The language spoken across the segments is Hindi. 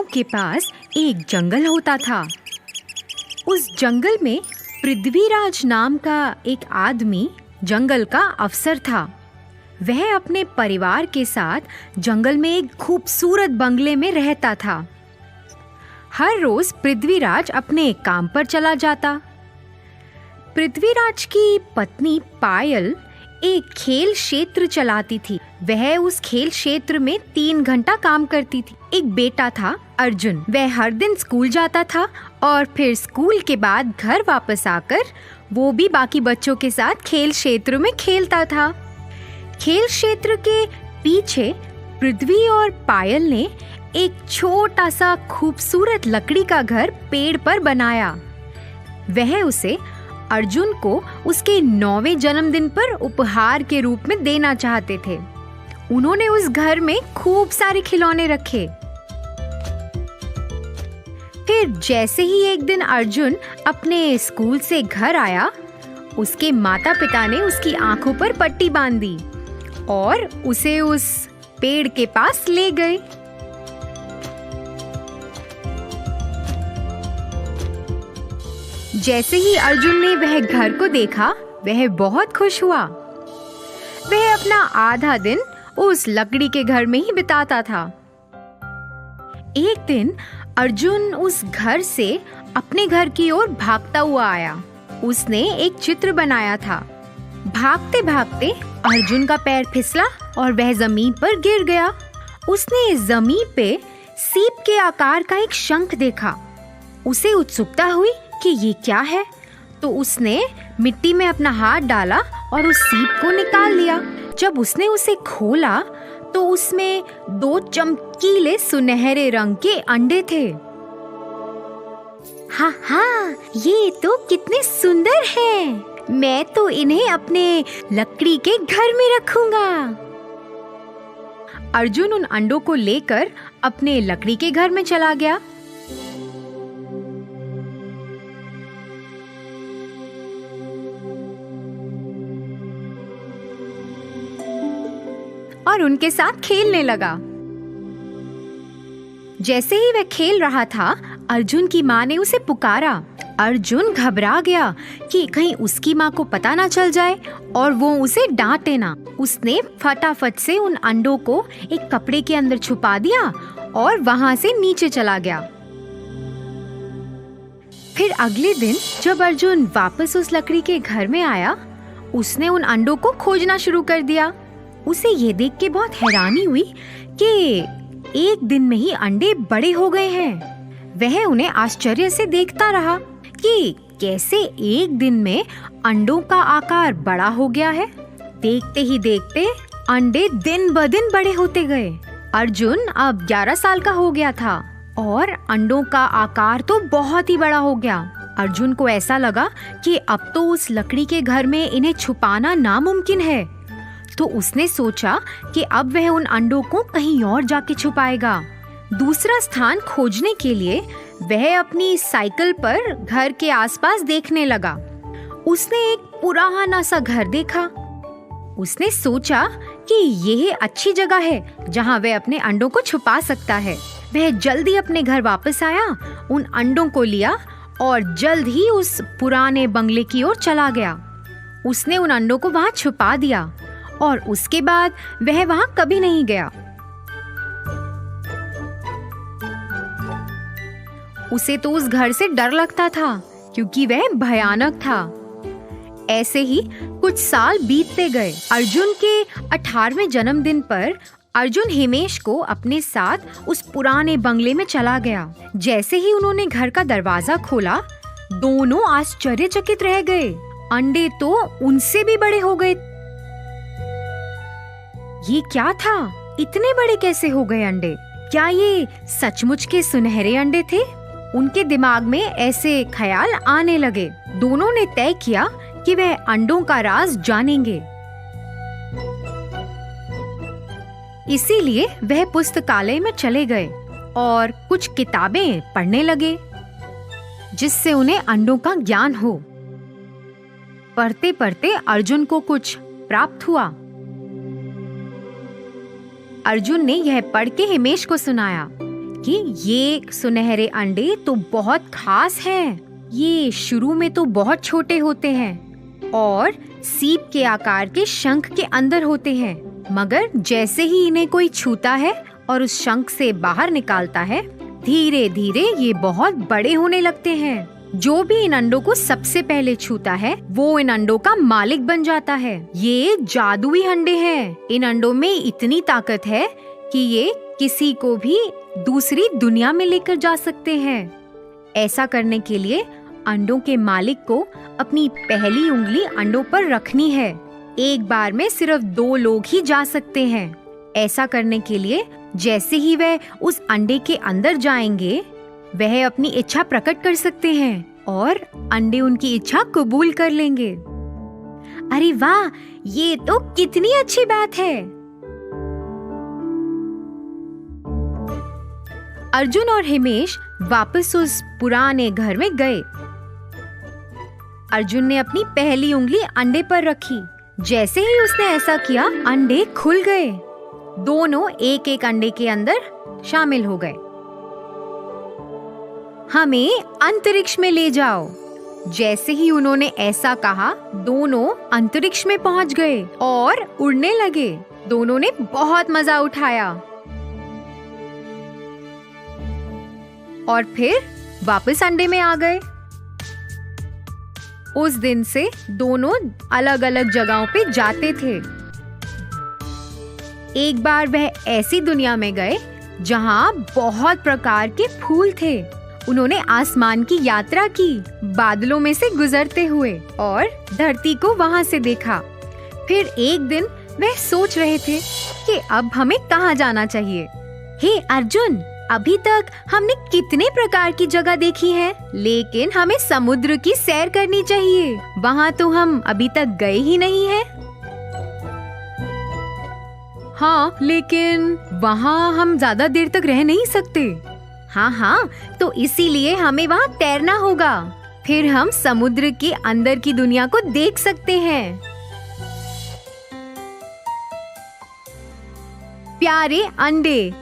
गांव के पास एक जंगल होता था। उस जंगल में पृथ्वीराज नाम का एक आदमी जंगल का अफसर था। वह अपने परिवार के साथ जंगल में एक खूबसूरत बंगले में रहता था। हर रोज पृथ्वीराज अपने काम पर चला जाता। पृथ्वीराज की पत्नी पायल एक खेल क्षेत्र चलाती थी। वह उस खेल क्षेत्र में 3 घंटा काम करती थी। एक बेटा था अर्जुन। वह हर दिन स्कूल जाता था और फिर स्कूल के बाद घर वापस आकर वो भी बाकी बच्चों के साथ खेल क्षेत्र में खेलता था। खेल क्षेत्र के पीछे पृथ्वी और पायल ने एक छोटा सा खूबसूरत लकड़ी का घर पेड़ पर बनाया। वह उसे अर्जुन को उसके 9वें जन्मदिन पर उपहार के रूप में देना चाहते थे। उन्होंने उस घर में खूब सारे खिलौने रखे। फिर जैसे ही एक दिन अर्जुन अपने स्कूल से घर आया, उसके माता पिता ने उसकी आंखों पर पट्टी बांध दी और उसे उस पेड़ के पास ले गए। जैसे ही अर्जुन ने वह घर को देखा, वह बहुत खुश हुआ। वह अपना आधा दिन उस लकड़ी के घर में ही बिताता था। एक दिन अर्जुन उस घर से अपने घर की ओर भागता हुआ आया। उसने एक चित्र बनाया था। भागते भागते अर्जुन का पैर फिसला और वह जमीन पर गिर गया। उसने जमीन पे सीप के आकार का एक शंख देखा। उसे उत्सुकता हुई कि ये क्या है, तो उसने मिट्टी में अपना हाथ डाला और उस सीप को निकाल लिया। जब उसने उसे खोला तो उसमें 2 चमकीले सुनहरे रंग के अंडे थे। हाँ हाँ, ये तो कितने सुंदर हैं। मैं तो इन्हें अपने लकड़ी के घर में रखूंगा। अर्जुन उन अंडों को लेकर अपने लकड़ी के घर में चला गया। और उनके साथ खेलने लगा। जैसे ही वह खेल रहा था, अर्जुन की माँ ने उसे पुकारा। अर्जुन घबरा गया कि कहीं उसकी माँ को पता ना चल जाए और वो उसे डांटे ना। उसने फटाफट से उन अंडों को एक कपड़े के अंदर छुपा दिया और वहां से नीचे चला गया। फिर अगले दिन जब अर्जुन वापस उस लकड़ी के घर में आया, उसने उन अंडों को खोजना शुरू कर दिया। उसे ये देख के बहुत हैरानी हुई कि एक दिन में ही अंडे बड़े हो गए हैं। वह उन्हें आश्चर्य से देखता रहा कि कैसे एक दिन में अंडों का आकार बड़ा हो गया है। देखते ही देखते अंडे दिन ब दिन बड़े होते गए। अर्जुन अब 11 साल का हो गया था और अंडों का आकार तो बहुत ही बड़ा हो गया। अर्जुन को ऐसा लगा कि अब तो उस लकड़ी के घर में इन्हें छुपाना नामुमकिन है। तो उसने सोचा कि अब वह उन अंडों को कहीं और जाके छुपाएगा। दूसरा स्थान खोजने के लिए वह अपनी साइकिल पर घर के आसपास देखने लगा। उसने एक पुराना सा घर देखा। उसने सोचा कि यह अच्छी जगह है जहां वह अपने अंडों को छुपा सकता है। वह जल्दी अपने घर वापस आया, उन अंडों को लिया और जल्द ही उस पुराने बंगले की ओर चला गया। उसने उन अंडों को वहां छुपा दिया और उसके बाद वह वहां कभी नहीं गया। उसे तो उस घर से डर लगता था क्योंकि वह भयानक था। ऐसे ही कुछ साल बीतते गए। अर्जुन के 18वें जन्मदिन पर अर्जुन हिमेश को अपने साथ उस पुराने बंगले में चला गया। जैसे ही उन्होंने घर का दरवाजा खोला, दोनों आश्चर्यचकित रह गए। अंडे तो उनसे भी बड़े हो गए। ये क्या था? इतने बड़े कैसे हो गए अंडे? क्या ये सचमुच के सुनहरे अंडे थे? उनके दिमाग में ऐसे ख्याल आने लगे। दोनों ने तय किया कि वह अंडों का राज जानेंगे। इसीलिए वह पुस्तकालय में चले गए और कुछ किताबें पढ़ने लगे जिससे उन्हें अंडों का ज्ञान हो। पढ़ते पढ़ते अर्जुन को कुछ प्राप्त हुआ। अर्जुन ने यह पढ़ के हिमेश को सुनाया कि ये सुनहरे अंडे तो बहुत खास हैं। ये शुरू में तो बहुत छोटे होते हैं और सीप के आकार के शंख के अंदर होते हैं, मगर जैसे ही इन्हें कोई छूता है और उस शंख से बाहर निकालता है, धीरे धीरे ये बहुत बड़े होने लगते हैं। जो भी इन अंडों को सबसे पहले छूता है वो इन अंडों का मालिक बन जाता है। ये जादुई अंडे हैं। इन अंडों में इतनी ताकत है कि ये किसी को भी दूसरी दुनिया में लेकर जा सकते हैं। ऐसा करने के लिए अंडों के मालिक को अपनी पहली उंगली अंडों पर रखनी है। एक बार में सिर्फ 2 लोग ही जा सकते हैं। ऐसा करने के लिए जैसे ही वह उस अंडे के अंदर जाएंगे, वह अपनी इच्छा प्रकट कर सकते हैं और अंडे उनकी इच्छा कबूल कर लेंगे। अरे वाह, ये तो कितनी अच्छी बात है। अर्जुन और हिमेश वापस उस पुराने घर में गए। अर्जुन ने अपनी पहली उंगली अंडे पर रखी। जैसे ही उसने ऐसा किया, अंडे खुल गए। दोनों एक एक अंडे के अंदर शामिल हो गए। हमें अंतरिक्ष में ले जाओ। जैसे ही उन्होंने ऐसा कहा, दोनों अंतरिक्ष में पहुंच गए और उड़ने लगे। दोनों ने बहुत मजा उठाया और फिर वापस अंडे में आ गए। उस दिन से दोनों अलग अलग जगहों पे जाते थे। एक बार वह ऐसी दुनिया में गए जहां बहुत प्रकार के फूल थे। उन्होंने आसमान की यात्रा की, बादलों में से गुजरते हुए, और धरती को वहां से देखा। फिर एक दिन वह सोच रहे थे कि अब हमें कहाँ जाना चाहिए। हे अर्जुन, अभी तक हमने कितने प्रकार की जगह देखी है, लेकिन हमें समुद्र की सैर करनी चाहिए। वहाँ तो हम अभी तक गए ही नहीं हैं। हाँ, लेकिन वहाँ हम ज्यादा देर तक रह नहीं सकते। हाँ, तो इसीलिए हमें वहाँ तैरना होगा। फिर हम समुद्र के अंदर की दुनिया को देख सकते हैं। प्यारे अंडे,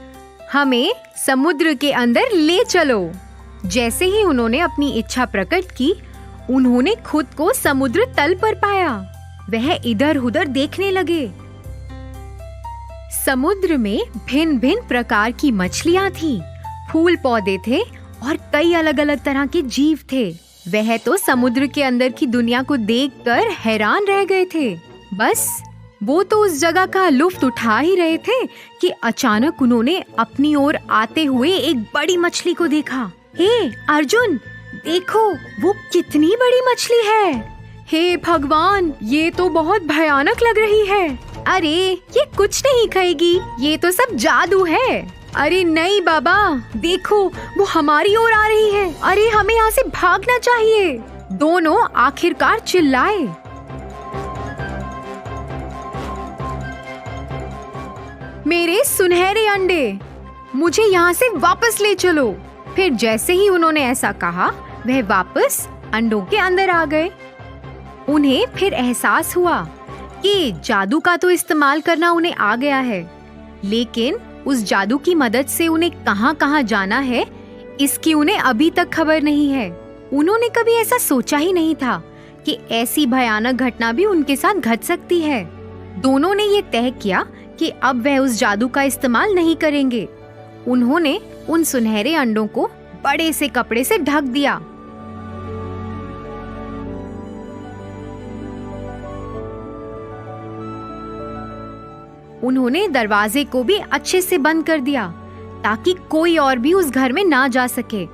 हमें समुद्र के अंदर ले चलो। जैसे ही उन्होंने अपनी इच्छा प्रकट की, उन्होंने खुद को समुद्र तल पर पाया। वह इधर उधर देखने लगे। समुद्र में भिन्न भिन्न प्रकार की मछलियां थीं, फूल पौधे थे और कई अलग अलग तरह के जीव थे। वह तो समुद्र के अंदर की दुनिया को देखकर हैरान रह गए थे। बस वो तो उस जगह का लुत्फ उठा ही रहे थे कि अचानक उन्होंने अपनी ओर आते हुए एक बड़ी मछली को देखा। हे अर्जुन, देखो वो कितनी बड़ी मछली है। हे भगवान, ये तो बहुत भयानक लग रही है। अरे ये कुछ नहीं खाएगी, ये तो सब जादू है। अरे नहीं बाबा, देखो वो हमारी ओर आ रही है। अरे हमें यहाँ से भागना चाहिए। दोनों आखिरकार चिल्लाए। मेरे सुनहरे अंडे, मुझे यहाँ से वापस ले चलो। फिर जैसे ही उन्होंने ऐसा कहा, वह वापस अंडों के अंदर आ गए। उन्हें फिर एहसास हुआ कि जादू का तो इस्तेमाल करना उन्हें आ गया है, लेकिन उस जादू की मदद से उन्हें कहाँ कहाँ जाना है, इसकी उन्हें अभी तक खबर नहीं है। उन्होंने कभी ऐसा सोचा ही नहीं था कि ऐसी भयानक घटना भी उनके साथ घट सकती है। दोनों ने ये तय किया कि अब वह उस जादू का इस्तेमाल नहीं करेंगे। उन्होंने उन सुनहरे अंडों को बड़े से कपड़े से ढक दिया। उन्होंने दरवाजे को भी अच्छे से बंद कर दिया ताकि कोई और भी उस घर में ना जा सके।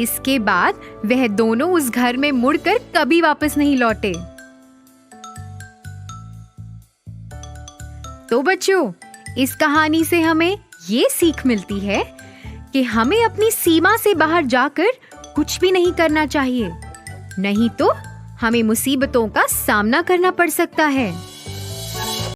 इसके बाद वह दोनों उस घर में मुड़कर कभी वापस नहीं लौटे। तो बच्चों, इस कहानी से हमें ये सीख मिलती है कि हमें अपनी सीमा से बाहर जाकर कुछ भी नहीं करना चाहिए, नहीं तो हमें मुसीबतों का सामना करना पड़ सकता है।